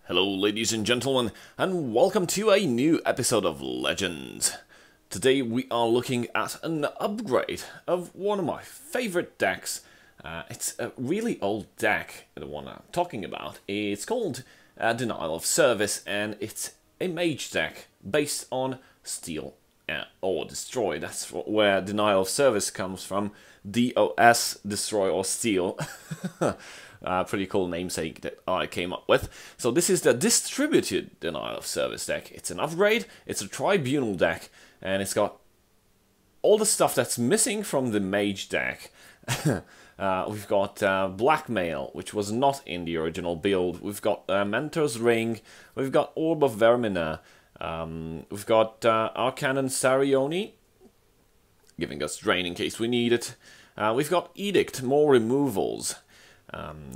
Hello ladies and gentlemen, and welcome to a new episode of Legends. Today we are looking at an upgrade of one of my favorite decks. It's a really old deck, the one I'm talking about. It's called Denial of Service, and it's a mage deck based on Steal or Destroy. That's where Denial of Service comes from. DOS, Destroy or Steal. Pretty cool namesake that I came up with. So this is the distributed Denial of Service deck. It's an upgrade, it's a Tribunal deck, and it's got all the stuff that's missing from the Mage deck. We've got Blackmail, which was not in the original build. We've got Mentor's Ring, we've got Orb of Vermina, we've got Arcanon Sarioni, giving us Drain in case we need it. We've got Edict, more removals.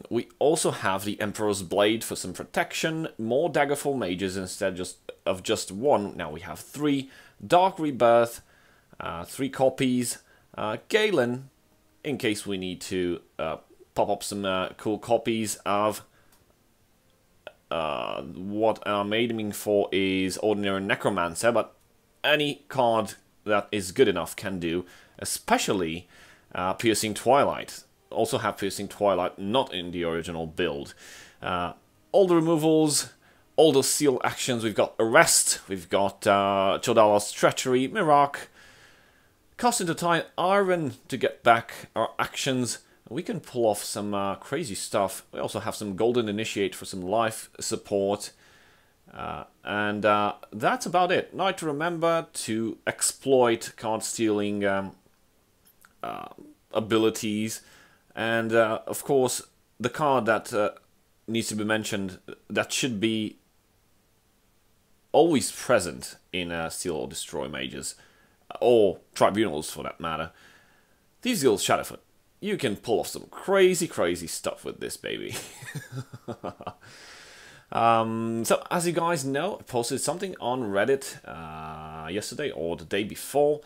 We also have the Emperor's Blade for some protection, more Daggerfall Mages instead of just one. Now we have 3, Dark Rebirth, 3 copies, Galen, in case we need to pop up some cool copies of what I'm aiming for is Ordinary Necromancer, but any card that is good enough can do, especially Piercing Twilight. Also have Piercing Twilight not in the original build. All the removals, all the seal actions. We've got Arrest, we've got Chodala's Treachery, Mirak, Cast into Time, Iron to get back our actions. We can pull off some crazy stuff. We also have some Golden Initiate for some life support. And that's about it. Now to remember to exploit card stealing abilities. And, of course, the card that needs to be mentioned, that should be always present in Steal or Destroy Mages, or Tribunals for that matter. Thieves Guild Shadowfoot. You can pull off some crazy, crazy stuff with this baby. So, as you guys know, I posted something on Reddit yesterday or the day before.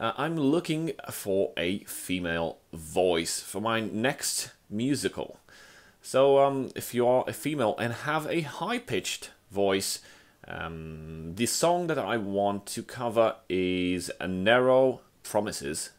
I'm looking for a female voice for my next musical. So if you are a female and have a high-pitched voice, the song that I want to cover is A Narrow Promises.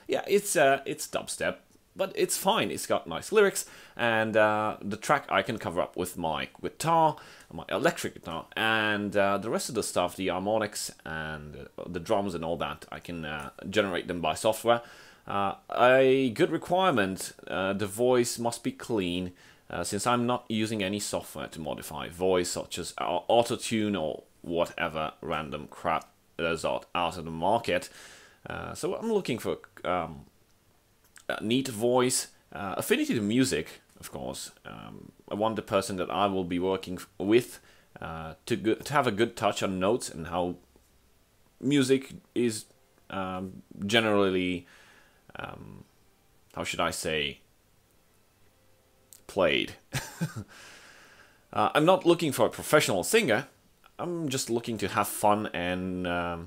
Yeah, it's dubstep, but it's fine. It's got nice lyrics, and the track I can cover up with my guitar, my electric guitar, and the rest of the stuff, the harmonics and the drums and all that, I can generate them by software. A good requirement, the voice must be clean, since I'm not using any software to modify voice, such as auto-tune or whatever random crap there's out of the market. So I'm looking for a neat voice, affinity to music, of course. I want the person that I will be working with to have a good touch on notes and how music is generally, how should I say, played. I'm not looking for a professional singer. I'm just looking to have fun and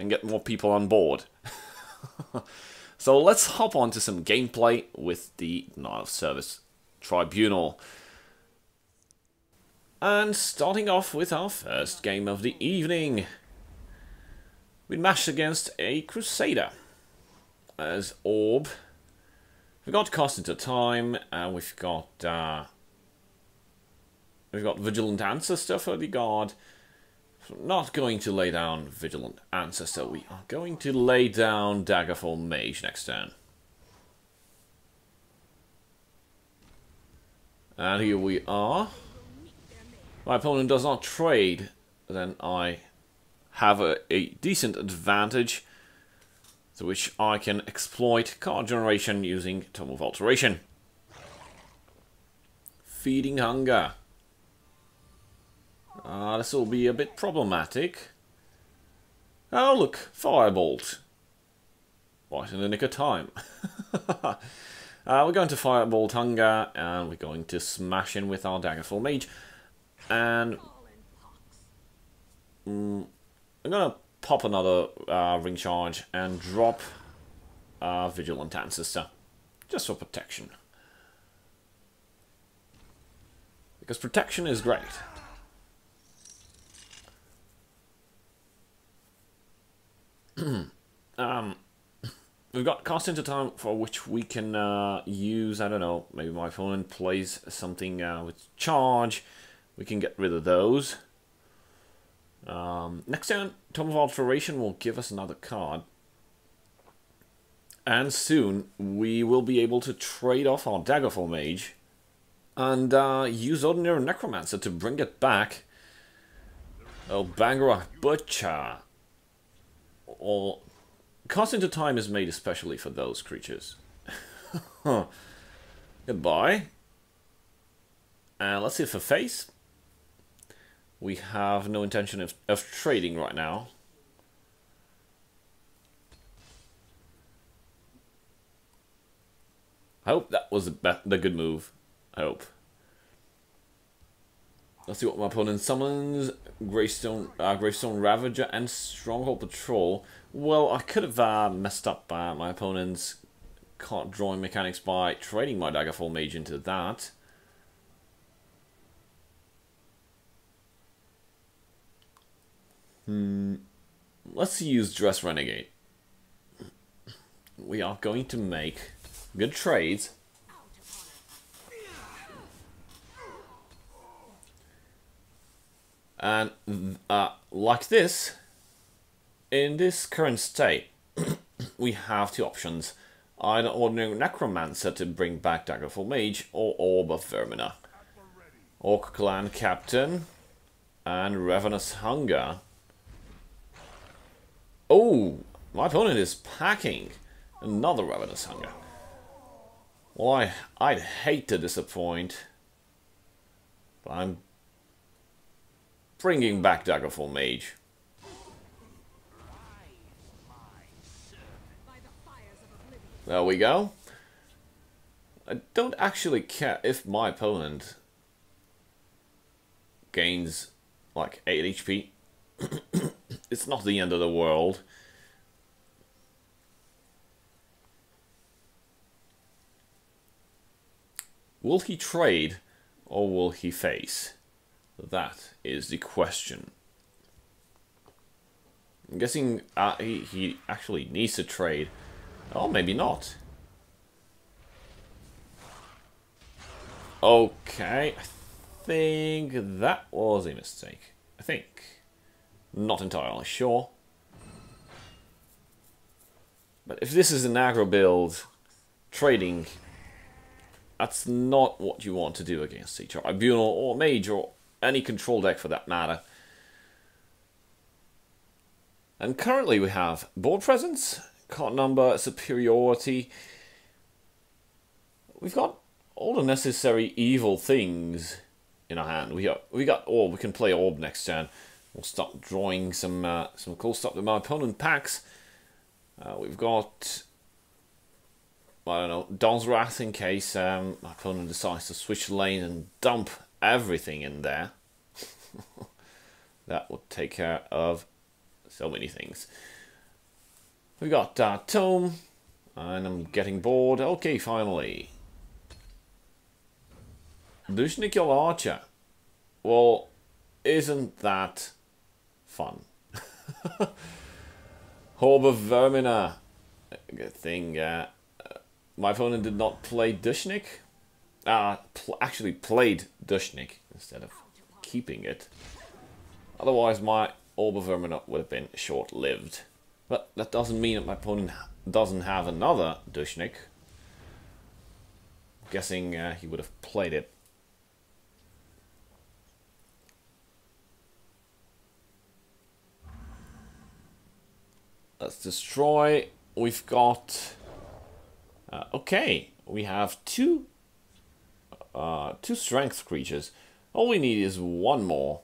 get more people on board. So let's hop on to some gameplay with the Denial of Service Tribunal. And starting off with our first game of the evening. We matched against a Crusader as Orb. We've got Cast into Time, and we've got Vigilant Ancestor for the guard. Not going to lay down Vigilant Ancestor, we are going to lay down Daggerfall Mage next turn. And here we are. My opponent does not trade, then I have a decent advantage, to which I can exploit card generation using Tome of Alteration. Feeding Hunger. This will be a bit problematic. Oh look, Firebolt. Right in the nick of time. We're going to Firebolt Hunger, and we're going to smash in with our Daggerfall Mage. And I'm going to pop another Ring Charge and drop Vigilant Ancestor, just for protection. Because protection is great. We've got cost into time for which we can use, I don't know, maybe my opponent plays something with charge. We can get rid of those. Next turn, Tome of Alteration will give us another card. And soon, we will be able to trade off our Daggerfall Mage and use Ordinary Necromancer to bring it back. Oh, Bangara Butcher. Or cost into time is made especially for those creatures. Goodbye. And let's see for face. We have no intention of trading right now. I hope that was the good move. I hope. Let's see what my opponent summons. Gravestone Ravager and Stronghold Patrol. Well, I could have messed up my opponent's card drawing mechanics by trading my Daggerfall Mage into that. Let's use Dress Renegade. We are going to make good trades. And like this, in this current state, we have two options. Either Ordinary Necromancer to bring back Daggerfall Mage, or Orb of Vermina. Orc Clan Captain and Ravenous Hunger. Oh, my opponent is packing another Ravenous Hunger. Well, I'd hate to disappoint, but I'm bringing back Daggerfall Mage. There we go. I don't actually care if my opponent gains like 8 HP. It's not the end of the world. Will he trade or will he face? That is the question. I'm guessing he actually needs to trade. Oh, maybe not. Okay, I think that was a mistake. I think. Not entirely sure. But if this is an aggro build, trading, that's not what you want to do against a Tribunal or Mage or any control deck for that matter. And currently we have board presence, card number, superiority. We've got all the necessary evil things in our hand. We got Orb. We can play Orb next turn. We'll start drawing some cool stuff that my opponent packs. We've got, I don't know, Dawn's Wrath in case my opponent decides to switch lane and dump everything in there. That would take care of so many things. We got Tome, and I'm getting bored. Okay, finally. Dushnikil Archer. Well, isn't that fun? Orb of Vermina. Good thing my opponent did not play Dushnik. Actually played Dushnik instead of keeping it. Otherwise my Orb of Vermina would have been short-lived. But that doesn't mean that my opponent doesn't have another Dushnik. I'm guessing he would have played it. Let's destroy. We've got... okay, we have two strength creatures. All we need is one more.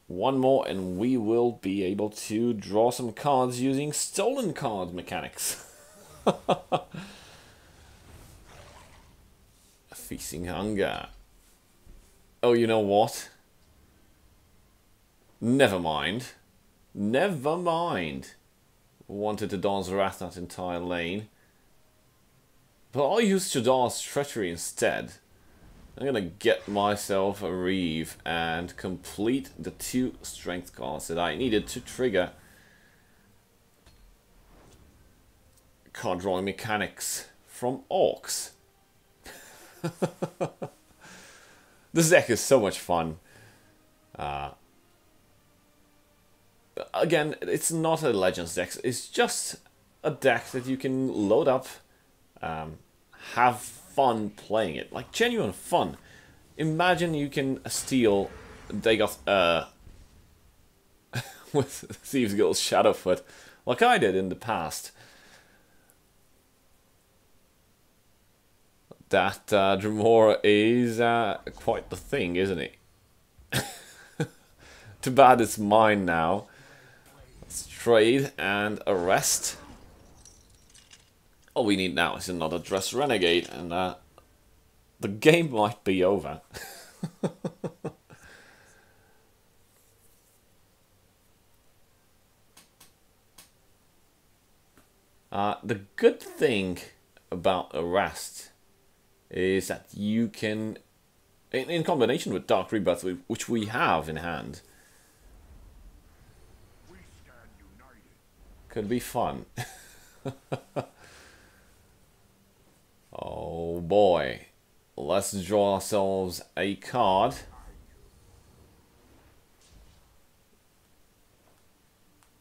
One more and we will be able to draw some cards using stolen card mechanics. Feasting Hunger. Oh, you know what? Never mind. Never mind. Wanted to Dawn's Wrath that entire lane. But I'll use Shadar's Treachery instead. I'm gonna get myself a Reeve and complete the 2 strength cards that I needed to trigger card drawing mechanics from Orcs. This deck is so much fun. Again, it's not a Legends deck, it's just a deck that you can load up, have fun playing it, like genuine fun. Imagine you can steal Dagoth with Thieves Guild Shadowfoot, like I did in the past. That Dremora is quite the thing, isn't it? Too bad it's mine now. Let's trade and arrest. All we need now is another Dress Renegade, and the game might be over. The good thing about arrest is that you can, in combination with Dark Rebirth, which we have in hand, could be fun. Oh boy, let's draw ourselves a card.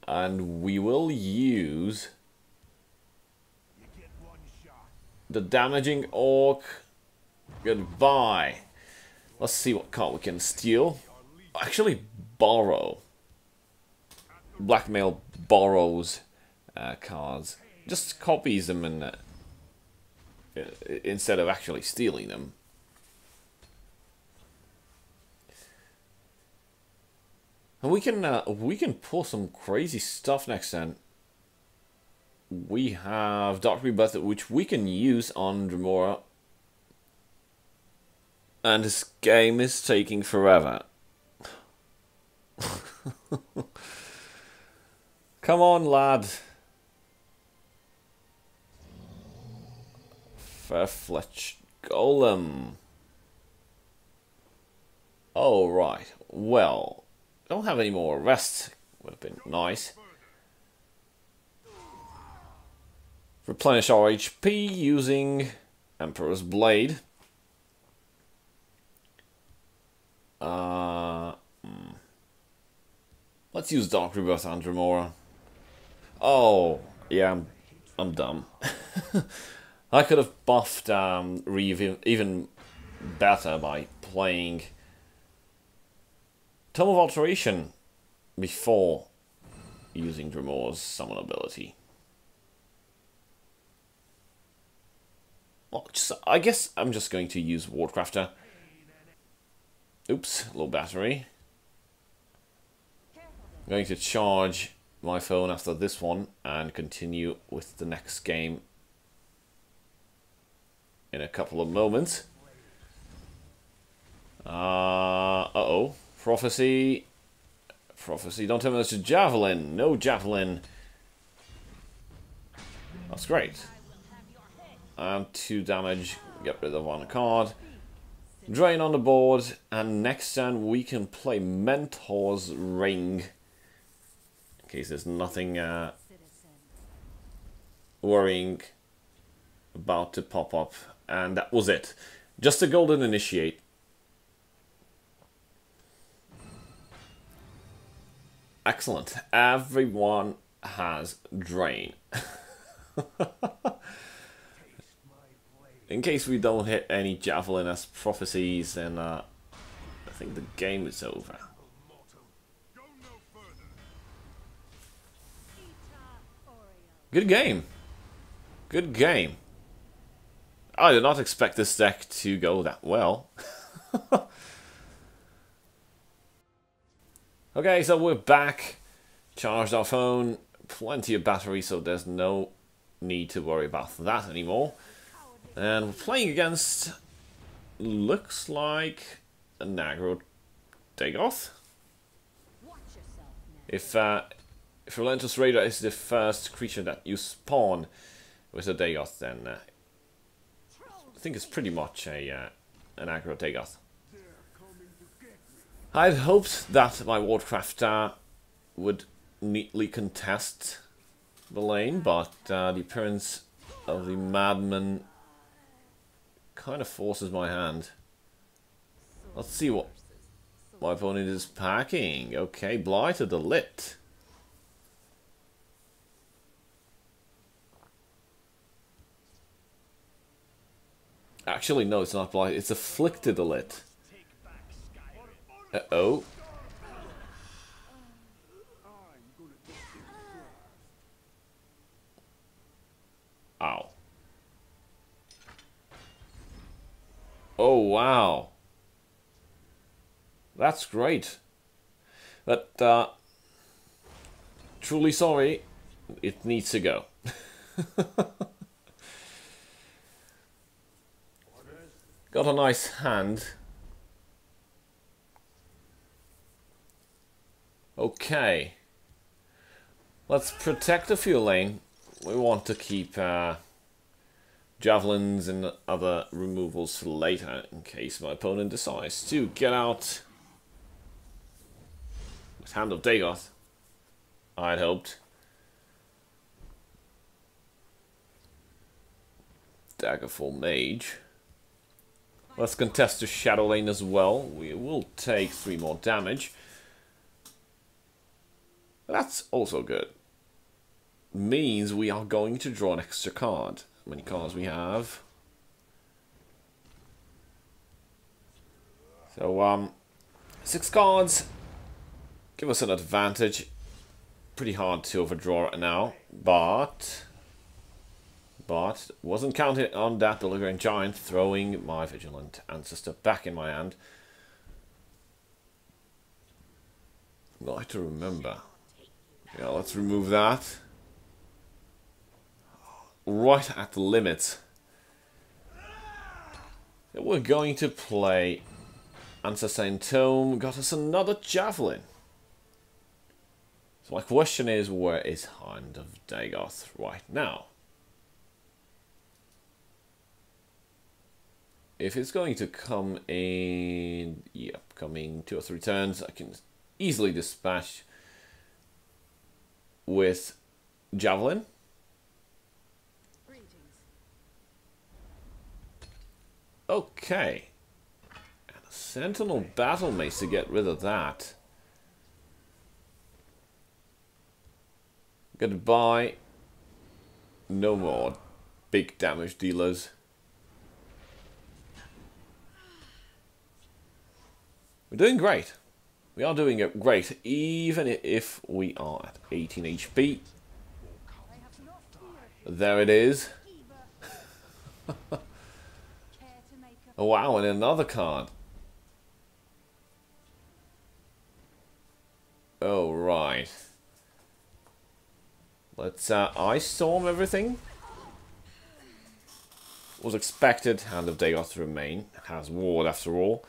And we will use the Damaging Orc. Goodbye. Let's see what card we can steal. Actually, borrow. Blackmail borrows cards. Just copies them and instead of actually stealing them. And we can pull some crazy stuff next turn. We have Dark Rebirth, which we can use on Dremora. And this game is taking forever. Come on, lad. Fair-fletched Golem. Oh, right. Well, don't have any more arrests. Would have been nice. Replenish our HP using Emperor's Blade. Let's use Dark Rebirth on Dremora. Oh, yeah, I'm dumb. I could have buffed Reeve even better by playing Tome of Alteration before using Dremora's summon ability. Well, I guess I'm just going to use Wardcrafter. Oops, low battery. I'm going to charge my phone after this one and continue with the next game in a couple of moments. Uh-oh. Prophecy. Prophecy. Don't tell me that's a javelin. No javelin. That's great. 2 damage. Get rid of 1 card. Drain on the board. And next turn we can play Mentor's Ring. In case there's nothing worrying about to pop up. And that was it. Just a Golden Initiate. Excellent. Everyone has Drain. In case we don't hit any Javelin as prophecies, then I think the game is over. Good game. Good game. I did not expect this deck to go that well. Okay, so we're back. Charged our phone. Plenty of battery, so there's no need to worry about that anymore. And we're playing against, looks like, an aggro Dagoth. If Relentless Raider is the first creature that you spawn with a Dagoth, then I think it's pretty much a an aggro Dagoth. I'd hoped that my Wardcraft would neatly contest the lane, but the appearance of the Madman kind of forces my hand. Let's see what my opponent is packing. Okay, Blight of the Lit. Actually, no, it's not Blight. It's Afflicted the Lit. Uh-oh. Ow. Oh, wow. That's great. But, truly sorry, it needs to go. Got a nice hand. Okay. Let's protect the fuel lane. We want to keep javelins and other removals for later, in case my opponent decides to get out with Hand of Dagoth. I'd hoped. Daggerfall Mage. Let's contest the Shadow Lane as well. We will take 3 more damage. That's also good. Means we are going to draw an extra card. How many cards we have? So, 6 cards. Give us an advantage. Pretty hard to overdraw right now, but wasn't counting on that Belligerent Giant throwing my Vigilant Ancestor back in my hand. I'd like to remember. Yeah, let's remove that. Right at the limit. So we're going to play Ancestor in Tome. Got us another Javelin. So my question is, where is Hand of Dagoth right now? If it's going to come in the upcoming 2 or 3 turns, I can easily dispatch with Javelin. Okay. And a Sentinel Battle Mace to get rid of that. Goodbye. No more big damage dealers. We're doing great. We are doing it great, even if we are at 18 HP. There it is. Oh, wow, and another card. Oh, right. Let's Ice Storm everything. Was expected Hand of Dagoth to remain. Has Ward after all.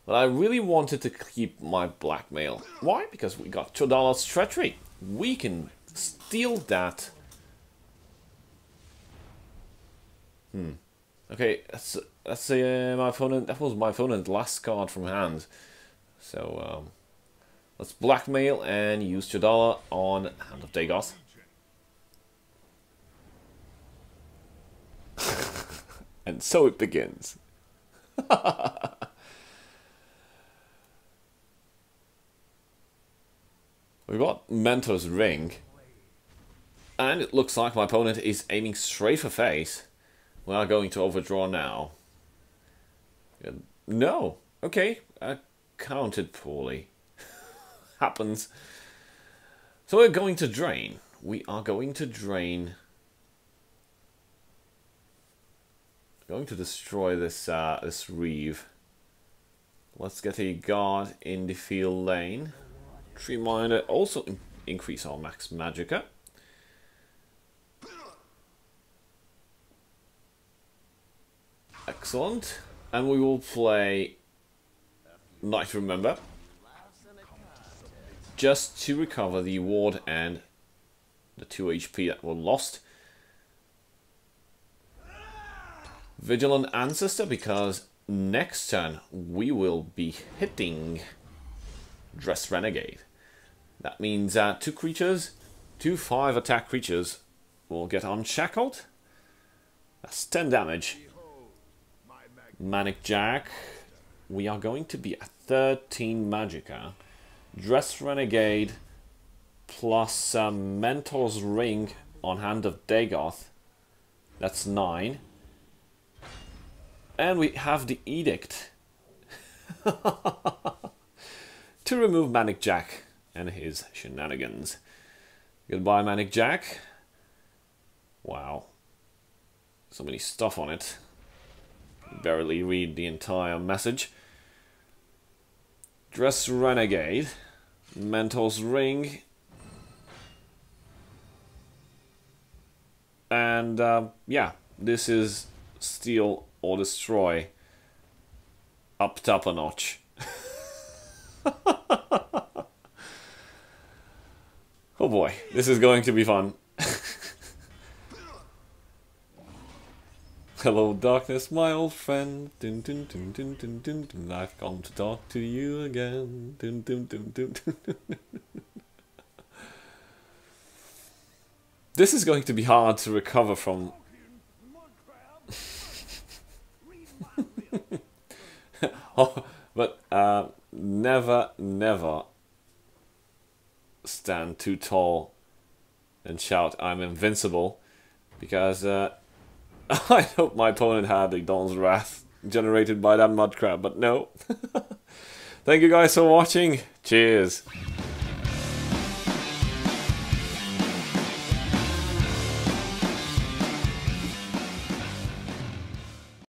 But I really wanted to keep my Blackmail. Why? Because we got $2 Treachery. We can steal that. Okay, that's my opponent. That was my opponent's last card from hand. So let's Blackmail and use $2 on Hand of Dagoth. And so it begins. We've got Mentor's Ring. And it looks like my opponent is aiming straight for face. We are going to overdraw now. No. Okay. I counted poorly. Happens. So we're going to drain. We are going to drain. Going to destroy this this Reeve. Let's get a guard in the field lane. Tree Miner also increase our max Magicka. Excellent. And we will play Night Remember. Just to recover the ward and the 2 HP that were lost. Vigilant Ancestor, because next turn we will be hitting Dress Renegade. That means 2 creatures, 2 5 attack creatures will get unshackled. That's 10 damage. Manic Jack. We are going to be at 13 Magicka. Dress Renegade plus Mentor's Ring on Hand of Dagoth. That's 9. And we have the Edict to remove Manic Jack and his shenanigans. Goodbye, Manic Jack. Wow. So many stuff on it. Barely read the entire message. Dress Renegade. Mentor's Ring. And yeah, this is Steal or Destroy upped up a notch. Oh boy, this is going to be fun. Hello darkness, my old friend. Dun, dun, dun, dun, dun, dun, dun. I've come to talk to you again. Dun, dun, dun, dun, dun. This is going to be hard to recover from. Oh, but never, never stand too tall and shout, "I'm invincible," because I hope my opponent had the Dawn's Wrath generated by that mud crab, but no. Thank you guys for watching. Cheers.